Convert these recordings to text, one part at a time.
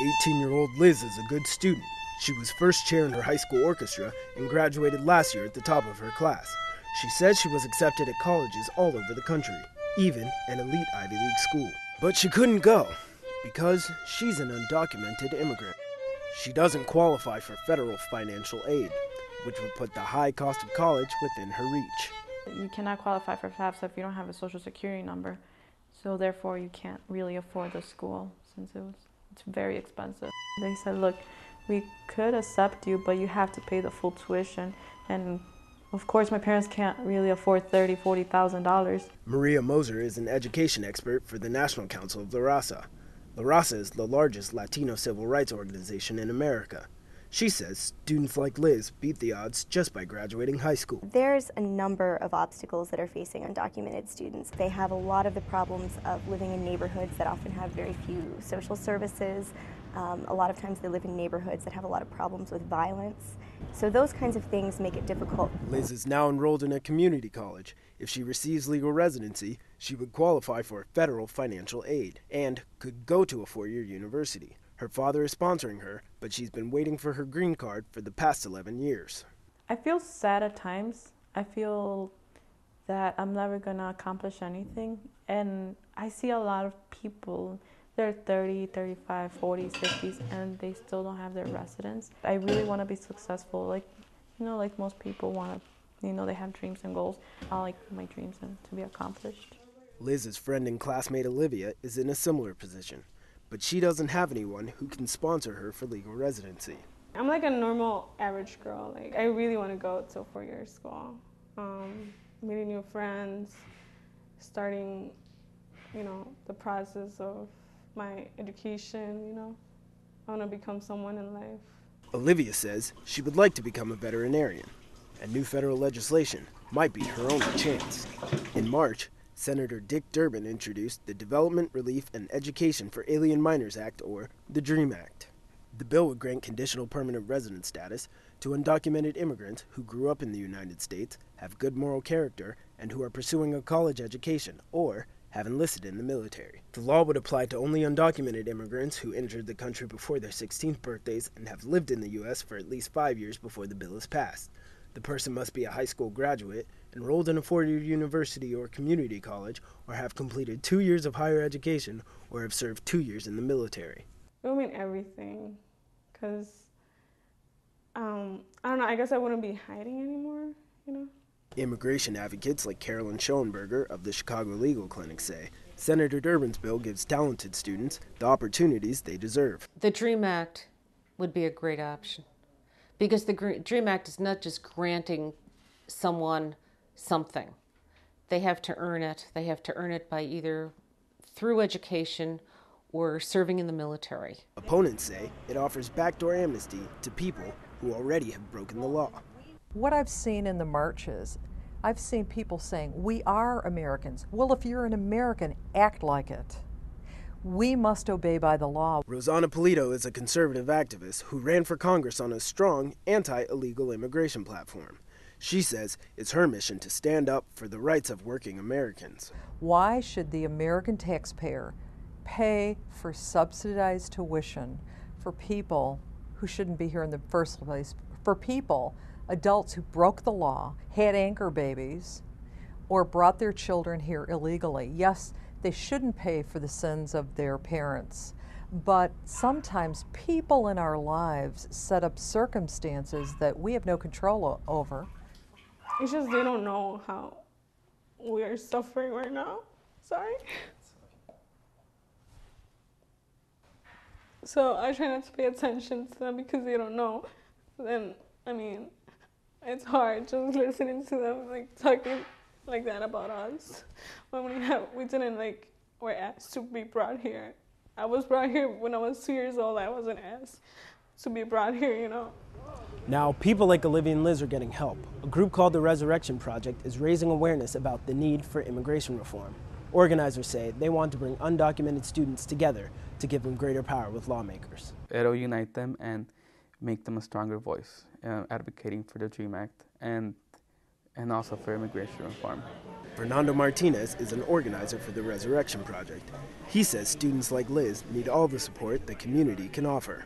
18-year-old Liz is a good student. She was first chair in her high school orchestra and graduated last year at the top of her class. She says she was accepted at colleges all over the country, even an elite Ivy League school. But she couldn't go because she's an undocumented immigrant. She doesn't qualify for federal financial aid, which would put the high cost of college within her reach. You cannot qualify for FAFSA if you don't have a social security number, so therefore you can't really afford the school since it's very expensive. They said, look, we could accept you, but you have to pay the full tuition, and of course my parents can't really afford $30,000, $40,000. Maria Moser is an education expert for the National Council of La Raza. La Raza is the largest Latino civil rights organization in America. She says students like Liz beat the odds just by graduating high school. There's a number of obstacles that are facing undocumented students. They have a lot of the problems of living in neighborhoods that often have very few social services. A lot of times they live in neighborhoods that have a lot of problems with violence. So those kinds of things make it difficult. Liz is now enrolled in a community college. If she receives legal residency, she would qualify for federal financial aid and could go to a four-year university. Her father is sponsoring her, but she's been waiting for her green card for the past 11 years. I feel sad at times. I feel that I'm never going to accomplish anything. And I see a lot of people, they're 30, 35, 40, 50s, and they still don't have their residence. I really want to be successful. Like most people want to, they have dreams and goals. I like my dreams to be accomplished. Liz's friend and classmate Olivia is in a similar position, but she doesn't have anyone who can sponsor her for legal residency. I'm like a normal, average girl. Like, I really want to go to a four-year school, meeting new friends, starting, the process of my education, I want to become someone in life. Olivia says she would like to become a veterinarian, and new federal legislation might be her only chance. In March, Senator Dick Durbin introduced the Development, Relief, and Education for Alien Minors Act, or the DREAM Act. The bill would grant conditional permanent resident status to undocumented immigrants who grew up in the United States, have good moral character, and who are pursuing a college education or have enlisted in the military. The law would apply to only undocumented immigrants who entered the country before their 16th birthdays and have lived in the U.S. for at least 5 years before the bill is passed. The person must be a high school graduate, enrolled in a four-year university or community college, or have completed 2 years of higher education, or have served 2 years in the military. It would mean everything, because, I don't know, I guess I wouldn't be hiding anymore, Immigration advocates like Carolyn Schoenberger of the Chicago Legal Clinic say Senator Durbin's bill gives talented students the opportunities they deserve. The DREAM Act would be a great option, because the DREAM Act is not just granting someone something. They have to earn it. They have to earn it by either through education or serving in the military. Opponents say it offers backdoor amnesty to people who already have broken the law. What I've seen in the marches, I've seen people saying, we are Americans. Well, if you're an American, act like it. We must obey by the law. Rosanna Polito is a conservative activist who ran for Congress on a strong anti-illegal immigration platform. She says it's her mission to stand up for the rights of working Americans. Why should the American taxpayer pay for subsidized tuition for people who shouldn't be here in the first place, for people, adults who broke the law, had anchor babies, or brought their children here illegally? Yes, they shouldn't pay for the sins of their parents, but sometimes people in our lives set up circumstances that we have no control over. It's just they don't know how we are suffering right now. Sorry. So I try not to pay attention to them because they don't know. Then, it's hard just listening to them talking like that about us. When we're asked to be brought here. I was brought here when I was 2 years old. I wasn't asked to be brought here, Now, people like Olivia and Liz are getting help. A group called the Resurrection Project is raising awareness about the need for immigration reform. Organizers say they want to bring undocumented students together to give them greater power with lawmakers. It'll unite them and make them a stronger voice, advocating for the DREAM Act and and also for immigration reform. Fernando Martinez is an organizer for the Resurrection Project. He says students like Liz need all the support the community can offer.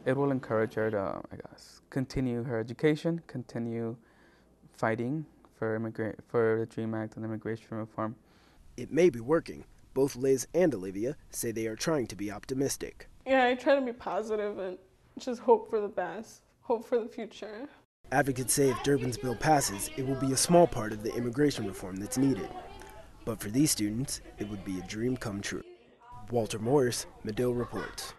It will encourage her to, continue her education, continue fighting for the DREAM Act and immigration reform. It may be working. Both Liz and Olivia say they are trying to be optimistic. Yeah, I try to be positive and just hope for the best, hope for the future. Advocates say if Durbin's bill passes, it will be a small part of the immigration reform that's needed. But for these students, it would be a dream come true. Walter Morris, Medill reports.